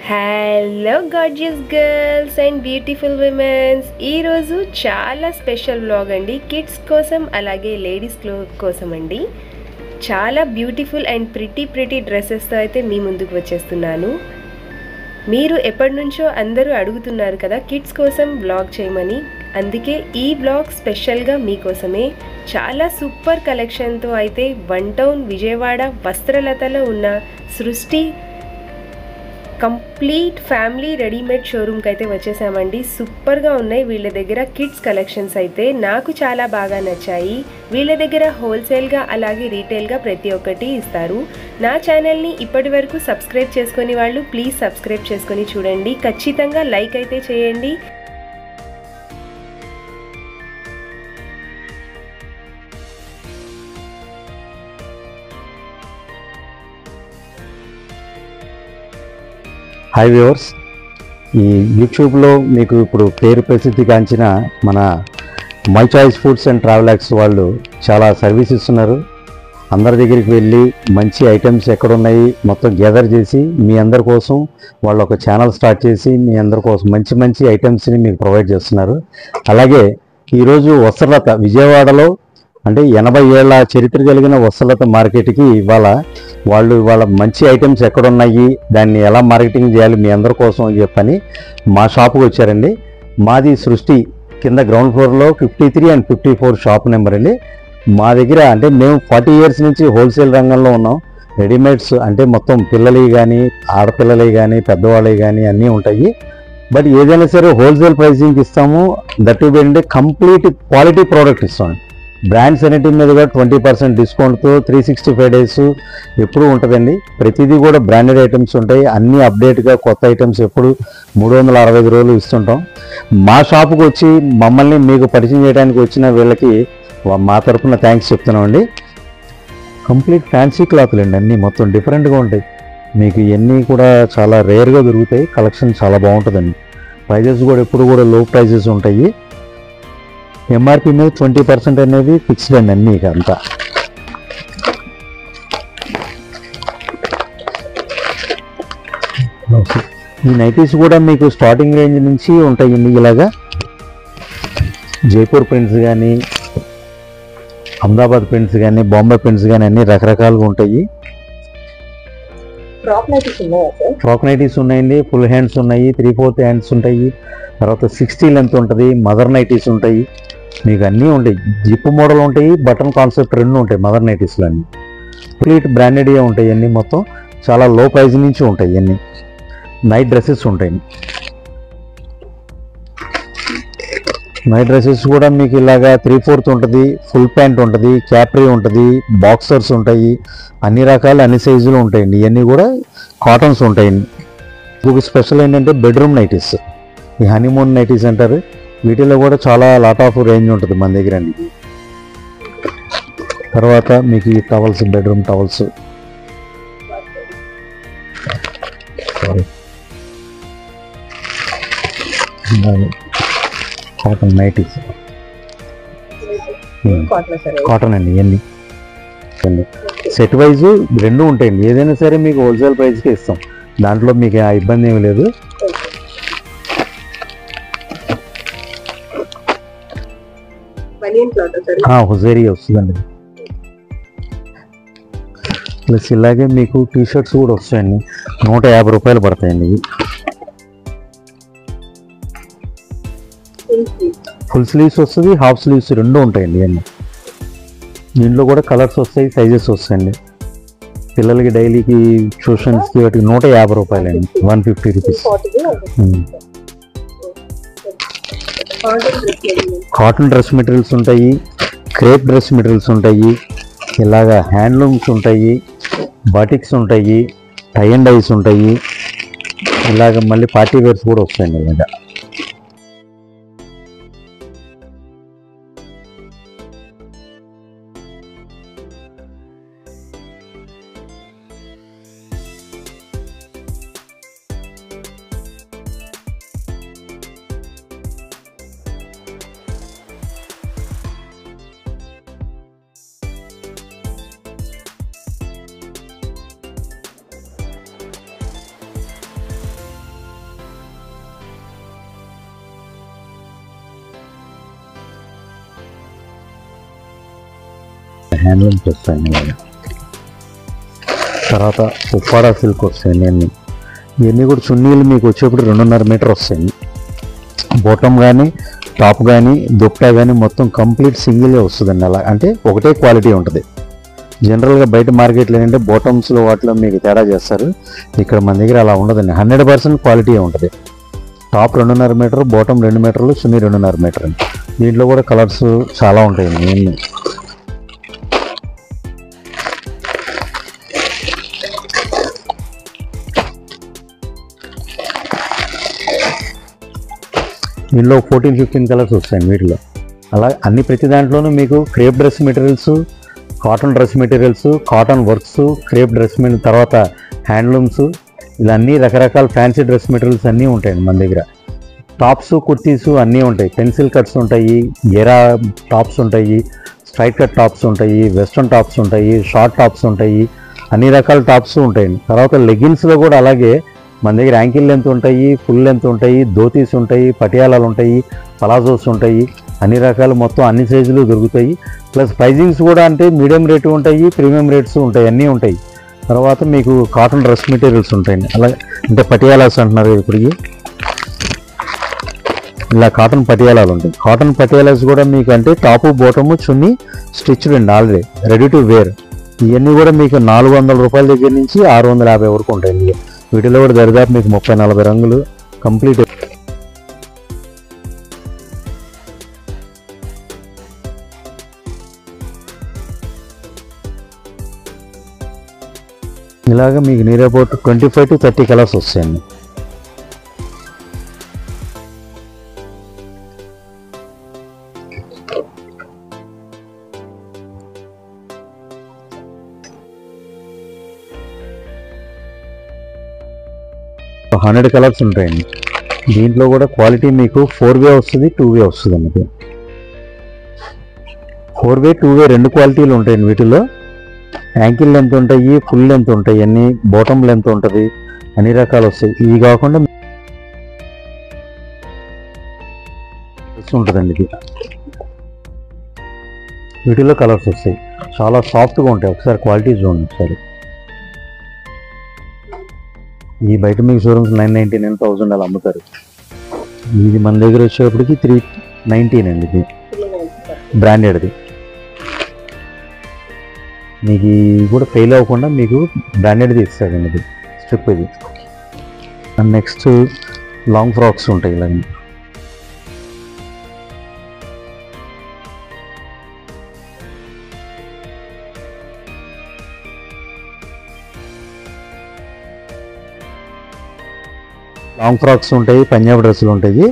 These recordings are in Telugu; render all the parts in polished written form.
Hello gorgeous girls and beautiful women's. ఈరోజు చాలా స్పెషల్ వ్లాగ్ అండి, కిడ్స్ కోసం అలాగే లేడీస్ కోసం అండి. చాలా బ్యూటిఫుల్ అండ్ ప్రిటీ డ్రెస్సెస్తో అయితే మీ ముందుకు వచ్చేస్తున్నాను. మీరు ఎప్పటి నుంచో అందరూ అడుగుతున్నారు కదా కిడ్స్ కోసం వ్లాగ్ చేయమని, అందుకే ఈ వ్లాగ్ స్పెషల్గా మీకోసమే. చాలా సూపర్ కలెక్షన్తో అయితే వన్ టౌన్ విజయవాడ వస్త్రలతలో ఉన్న సృష్టి కంప్లీట్ ఫ్యామిలీ రెడీమేడ్ షోరూమ్కి అయితే వచ్చేసామండి. సూపర్గా ఉన్నాయి వీళ్ళ దగ్గర కిడ్స్ కలెక్షన్స్ అయితే నాకు చాలా బాగా నచ్చాయి. వీళ్ళ దగ్గర హోల్సేల్గా అలాగే రీటైల్గా ప్రతి ఒక్కటి ఇస్తారు. నా ఛానల్ని ఇప్పటి వరకు సబ్స్క్రైబ్ చేసుకుని వాళ్ళు ప్లీజ్ సబ్స్క్రైబ్ చేసుకొని చూడండి, ఖచ్చితంగా లైక్ అయితే చేయండి. హై వ్యూవర్స్, ఈ యూట్యూబ్లో మీకు ఇప్పుడు పేరు ప్రసిద్ధిగాంచిన మన మై చాయిస్ ఫుడ్స్ అండ్ ట్రావెలాక్స్ వాళ్ళు చాలా సర్వీస్ ఇస్తున్నారు. అందరి దగ్గరికి వెళ్ళి మంచి ఐటమ్స్ ఎక్కడున్నాయి మొత్తం గ్యాదర్ చేసి మీ అందరి కోసం వాళ్ళు ఒక ఛానల్ స్టార్ట్ చేసి మీ అందరి కోసం మంచి మంచి ఐటమ్స్ని మీకు ప్రొవైడ్ చేస్తున్నారు. అలాగే ఈరోజు వస్త్రలత విజయవాడలో అంటే 80 ఏళ్ల చరిత్ర కలిగిన వస్త్రలత మార్కెట్కి ఇవాళ మంచి ఐటమ్స్ ఎక్కడున్నాయి, దాన్ని ఎలా మార్కెటింగ్ చేయాలి మీ అందరి కోసం అని చెప్పని మా షాప్కి వచ్చారండి. మాది సృష్టి కింద గ్రౌండ్ ఫ్లోర్లో 53 and 54 షాప్ నెంబర్ అండి. మా దగ్గర అంటే మేము 40 years నుంచి హోల్సేల్ రంగంలో ఉన్నాం. రెడీమేడ్స్ అంటే మొత్తం పిల్లలవి కానీ ఆడపిల్లలవి కానీ పెద్దవాళ్ళవి కానీ అన్నీ ఉంటాయి. బట్ ఏదైనా సరే హోల్సేల్ ప్రైసింగ్కి ఇస్తాము. దట్ ఏంటంటే కంప్లీట్ క్వాలిటీ ప్రోడక్ట్ ఇస్తాం. బ్రాండ్స్ అన్నిటి మీదుగా 20% డిస్కౌంట్తో 365 days ఎప్పుడూ ఉంటుందండి. ప్రతిదీ కూడా బ్రాండెడ్ ఐటమ్స్ ఉంటాయి. అన్నీ అప్డేట్గా కొత్త ఐటమ్స్ ఎప్పుడు 365 రోజులు ఇస్తుంటాం. మా షాపుకి వచ్చి మమ్మల్ని మీకు పరిచయం చేయడానికి వచ్చిన వీళ్ళకి మా తరఫున థ్యాంక్స్ చెప్తున్నామండి. కంప్లీట్ ఫ్యాన్సీ క్లాత్లు అండి, అన్నీ మొత్తం డిఫరెంట్గా ఉంటాయి. మీకు ఇవన్నీ కూడా చాలా రేర్గా దొరుకుతాయి. కలెక్షన్ చాలా బాగుంటుందండి. ప్రైజెస్ కూడా ఎప్పుడు కూడా లో ప్రైజెస్ ఉంటాయి. ఎంఆర్పి మీద 20% అనేది ఫిక్స్డ్ అండి అన్నీ అంతా. ఈ నైటీస్ కూడా మీకు స్టార్టింగ్ రేంజ్ నుంచి ఉంటాయండి. ఇలాగా జైపూర్ ప్రింట్స్ కానీ అహ్మదాబాద్ ప్రింట్స్ కానీ బాంబే ప్రింట్స్ కానీ అన్ని రకరకాలుగా ఉంటాయి. ఫ్రాక్ నైటీస్ ఉన్నాయండి, ఫుల్ హ్యాండ్స్ ఉన్నాయి, 3/4 హ్యాండ్స్ ఉంటాయి, తర్వాత 60 లెంత్ ఉంటుంది, మదర్ నైటీస్ ఉంటాయి, మీకు అన్నీ ఉంటాయి. జిప్ మోడల్ ఉంటాయి, బటన్ కాన్సెప్ట్ రెండు ఉంటాయి మదర్ నైటీస్లో అన్నీ. కంప్లీట్ బ్రాండెడ్గా ఉంటాయి అన్నీ, మొత్తం చాలా లో ప్రైస్ నుంచి ఉంటాయి అన్నీ. నైట్ డ్రెస్సెస్ ఉంటాయి. నైట్ డ్రెస్సెస్ కూడా మీకు ఇలాగా 3/4 ఉంటుంది, ఫుల్ ప్యాంట్ ఉంటుంది, క్యాప్రీ ఉంటుంది, బాక్సర్స్ ఉంటాయి, అన్ని రకాల అన్ని సైజులు ఉంటాయండి. ఇవన్నీ కూడా కాటన్స్ ఉంటాయండి. ఇంకొక స్పెషల్ ఏంటంటే బెడ్రూమ్ నైటీస్, ఈ హనీమూన్ నైటీస్ అంటారు. వీటిలో కూడా చాలా లాట్ ఆఫ్ రేంజ్ ఉంటుంది మన దగ్గర అండి. తర్వాత మీకు ఈ towels, bedroom towels, cotton nighties, cotton అండి ఇవన్నీ సెట్ వైజ్ రెండు ఉంటాయండి. ఏదైనా సరే మీకు హోల్సేల్ ప్రైస్కి ఇస్తాం, దాంట్లో మీకు ఆ ఇబ్బంది ఏమి లేదు. హుజేరియా వస్తుందండి. ప్లస్ ఇలాగే మీకు టీషర్ట్స్ కూడా వస్తాయండి, 150 రూపాయలు పడతాయండి. ఫుల్ స్లీవ్స్ వస్తుంది, హాఫ్ స్లీవ్స్ రెండు ఉంటాయండి అన్నీ. దీంట్లో కూడా కలర్స్ వస్తాయి, సైజెస్ వస్తాయండి. పిల్లలకి డైలీకి ట్యూషన్స్కి వాటికి 150 రూపాయలండి, 150 రూపీస్. కాటన్ డ్రెస్ మెటీరియల్స్ ఉంటాయి, క్రేప్ డ్రెస్ మెటీరియల్స్ ఉంటాయి, ఇలాగా హ్యాండ్లూమ్స్ ఉంటాయి, బాటిక్స్ ఉంటాయి, టై అండ్ డైస్ ఉంటాయి, ఇలాగ మళ్ళీ పార్టీ వేర్స్ కూడా వస్తాయండి. ఇలాగా హ్యాండ్లూమ్స్ వస్తాయండి ఇలాగా. తర్వాత ఉప్పాడ సిల్క్ వస్తాయండి అన్నీ. ఇవన్నీ కూడా చున్నీలు మీకు వచ్చేప్పుడు 2.5 మీటర్ వస్తాయండి. బాటమ్ కానీ టాప్ కానీ దుప్పటా కానీ మొత్తం కంప్లీట్ సింగిలే వస్తుందండి. అలా అంటే ఒకటే క్వాలిటీ ఉంటుంది. జనరల్గా బయట మార్కెట్లో ఏంటంటే బాటమ్స్లో వాటిలో మీకు తేడా చేస్తారు. ఇక్కడ మన దగ్గర అలా ఉండదండి. 100% క్వాలిటీ ఉంటుంది. టాప్ 2.5 మీటర్, బాటమ్ 2 మీటర్లు, చున్నీ 2.5 మీటర్ అండి. దీంట్లో కూడా కలర్స్ చాలా ఉంటాయండి. ఎన్ని దీనిలో 14-15 కలర్స్ వస్తాయండి వీటిలో. అలా అన్ని ప్రతి దాంట్లోనూ మీకు crepe dress materials, cotton dress materials, cotton works, crepe dress తర్వాత హ్యాండ్లూమ్స్, ఇలా అన్ని రకరకాల ఫ్యాన్సీ డ్రెస్ మెటీరియల్స్ అన్నీ ఉంటాయండి మన దగ్గర. టాప్స్, కుర్తీస్ అన్నీ ఉంటాయి. పెన్సిల్ కట్స్ ఉంటాయి, గెరా టాప్స్ ఉంటాయి, స్ట్రైట్ కట్ టాప్స్ ఉంటాయి, వెస్ట్రన్ టాప్స్ ఉంటాయి, షార్ట్ టాప్స్ ఉంటాయి, అన్ని రకాల టాప్స్ ఉంటాయండి. తర్వాత లెగిన్స్లో కూడా అలాగే మన దగ్గర యాంకిల్ లెంత్ ఉంటాయి, ఫుల్ లెంత్ ఉంటాయి, ధోతీస్ ఉంటాయి, పటియాలాలు ఉంటాయి, పలాజోస్ ఉంటాయి, అన్ని రకాలు మొత్తం అన్ని సైజులు దొరుకుతాయి. ప్లస్ ప్రైజింగ్స్ కూడా అంటే మీడియం రేటు ఉంటాయి, ప్రీమియం రేట్స్ ఉంటాయి, అన్నీ ఉంటాయి. తర్వాత మీకు కాటన్ డ్రెస్ మెటీరియల్స్ ఉంటాయండి. అలా అంటే పటియాలాస్ అంటున్నారు ఇప్పటికి. ఇలా కాటన్ పటియాలాలు ఉంటాయి. కాటన్ పటియాలాస్ కూడా మీకు అంటే టాపు, బాటము, చున్నీ స్టిచ్డ్ అండి, ఆల్రెడీ రెడీ టు వేర్. ఇవన్నీ కూడా మీకు 400 రూపాయల దగ్గర నుంచి 650 వరకు ఉంటాయి. వీటిలో కూడా దరిదాపు మీకు 30-40 రంగులు కంప్లీట్. ఇలాగ మీకు నియర్ అబౌట్ 25 to 30 కలర్స్ వస్తాయండి. ఒక 100 కలర్స్ ఉంటాయండి. దీంట్లో కూడా క్వాలిటీ మీకు 4-వే వస్తుంది, 2-వే వస్తుంది అన్నది. 4-వే, 2-వే 2 క్వాలిటీలు ఉంటాయండి. వీటిలో యాంకిల్ లెంత్ ఉంటాయి, ఫుల్ లెంత్ ఉంటాయి, అన్ని బాటమ్ లెంత్ ఉంటుంది, అన్ని రకాలు వస్తాయి. ఇవి కాకుండా ఉంటుందండి. ఇది వీటిలో కలర్స్ వస్తాయి, చాలా సాఫ్ట్గా ఉంటాయి. ఒకసారి క్వాలిటీ చూడండి ఒకసారి. ఈ బయట మీకు షోరూమ్స్ 999, 1000 అలా అమ్ముతారు. ఇది మన దగ్గర వచ్చేటప్పటికి 319 అండి. ఇది బ్రాండెడ్ది. మీకు ఇది కూడా ఫెయిల్ అవ్వకుండా మీకు బ్రాండెడ్ది ఇస్తాడండి ఇది స్ట్రిప్. ఇది అండ్ నెక్స్ట్ లాంగ్ ఫ్రాక్స్ ఉంటాయి. ఇలా లాంగ్ ఫ్రాక్స్ ఉంటాయి, పంజాబ్ డ్రెస్సులు ఉంటాయి.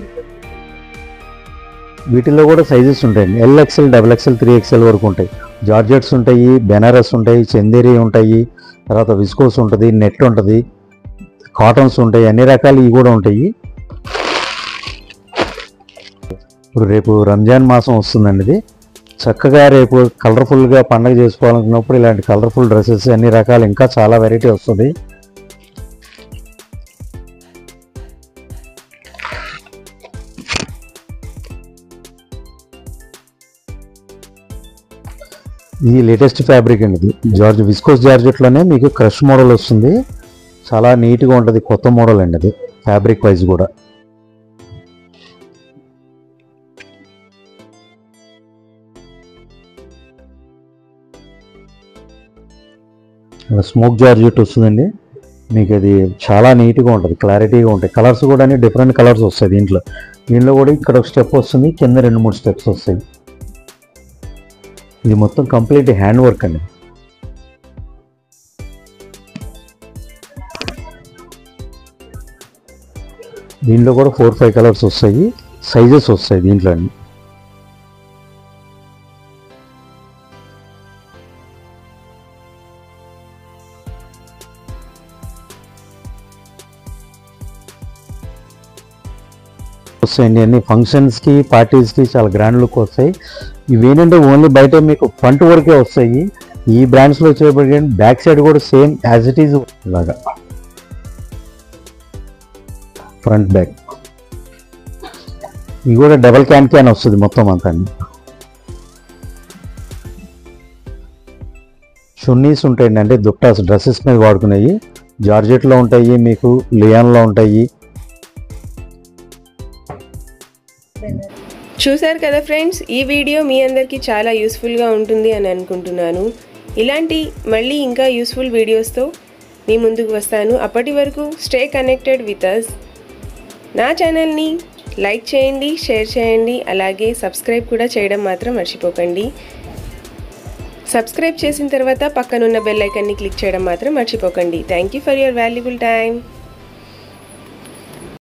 వీటిల్లో కూడా సైజెస్ ఉంటాయండి. LXL, XXL, 3XL వరకు ఉంటాయి. జార్జెట్స్ ఉంటాయి, బెనారస్ ఉంటాయి, చందేరి ఉంటాయి, తర్వాత విస్కోస్ ఉంటుంది, నెట్ ఉంటుంది, కాటన్స్ ఉంటాయి, అన్ని రకాలు ఇవి కూడా ఉంటాయి. ఇప్పుడు రేపు రంజాన్ మాసం వస్తుందండి. ఇది చక్కగా రేపు కలర్ఫుల్గా పండగ చేసుకోవాలనుకున్నప్పుడు ఇలాంటి కలర్ఫుల్ డ్రెస్సెస్ అన్ని రకాలు ఇంకా చాలా వెరైటీ వస్తుంది. ఇది లేటెస్ట్ ఫ్యాబ్రిక్ అండి. ఇది విస్కోస్ జార్జెట్లోనే మీకు క్రష్ మోడల్ వస్తుంది. చాలా నీట్గా ఉంటుంది, కొత్త మోడల్ అండి అది ఫ్యాబ్రిక్ వైజ్ కూడా. స్మోక్ జార్జెట్ వస్తుందండి మీకు. అది చాలా నీట్గా ఉంటుంది, క్లారిటీగా ఉంటాయి. కలర్స్ కూడా అన్ని డిఫరెంట్ కలర్స్ వస్తాయి దీంట్లో. దీనిలో కూడా ఇక్కడ ఒక స్టెప్ వస్తుంది, కింద 2-3 స్టెప్స్ వస్తాయి. ఇది మొత్తం కంప్లీట్ హ్యాండ్ వర్క్ అండి. దీంట్లో కూడా 4-5 కలర్స్ వస్తాయి, సైజెస్ వస్తాయి దీంట్లో అండి. వస్తాయండి అన్ని ఫంక్షన్స్కి, పార్టీస్కి చాలా గ్రాండ్ లుక్ వస్తాయి. ఇవేంటంటే ఓన్లీ బయట మీకు ఫ్రంట్ వరకే వస్తాయి. ఈ బ్రాండ్స్లో వచ్చేప్పటికీ బ్యాక్ సైడ్ కూడా సేమ్ యాజ్ ఇట్ ఈజ్ ఇలాగా ఫ్రంట్ బ్యాక్. ఇది కూడా డబల్ క్యాన్ వస్తుంది మొత్తం అంతా. చున్నీస్ ఉంటాయండి, అంటే దుప్టాస్ డ్రెస్సెస్ మీద వాడుకునేవి. జార్జెట్లో ఉంటాయి, మీకు లియాన్లో ఉంటాయి. చూశారు కదా ఫ్రెండ్స్, ఈ వీడియో మీ అందరికీ చాలా యూస్ఫుల్గా ఉంటుంది అని అనుకుంటున్నాను. ఇలాంటి మళ్ళీ ఇంకా యూస్ఫుల్ వీడియోస్తో మీ ముందుకు వస్తాను. అప్పటి వరకు స్టే కనెక్టెడ్ విత్ అస్. నా ఛానల్ని లైక్ చేయండి, షేర్ చేయండి, అలాగే సబ్స్క్రైబ్ కూడా చేయడం మాత్రం మర్చిపోకండి. సబ్స్క్రైబ్ చేసిన తర్వాత పక్కనున్న బెల్ ఐకాన్ని క్లిక్ చేయడం మాత్రం మర్చిపోకండి. Thank you for your valuable time.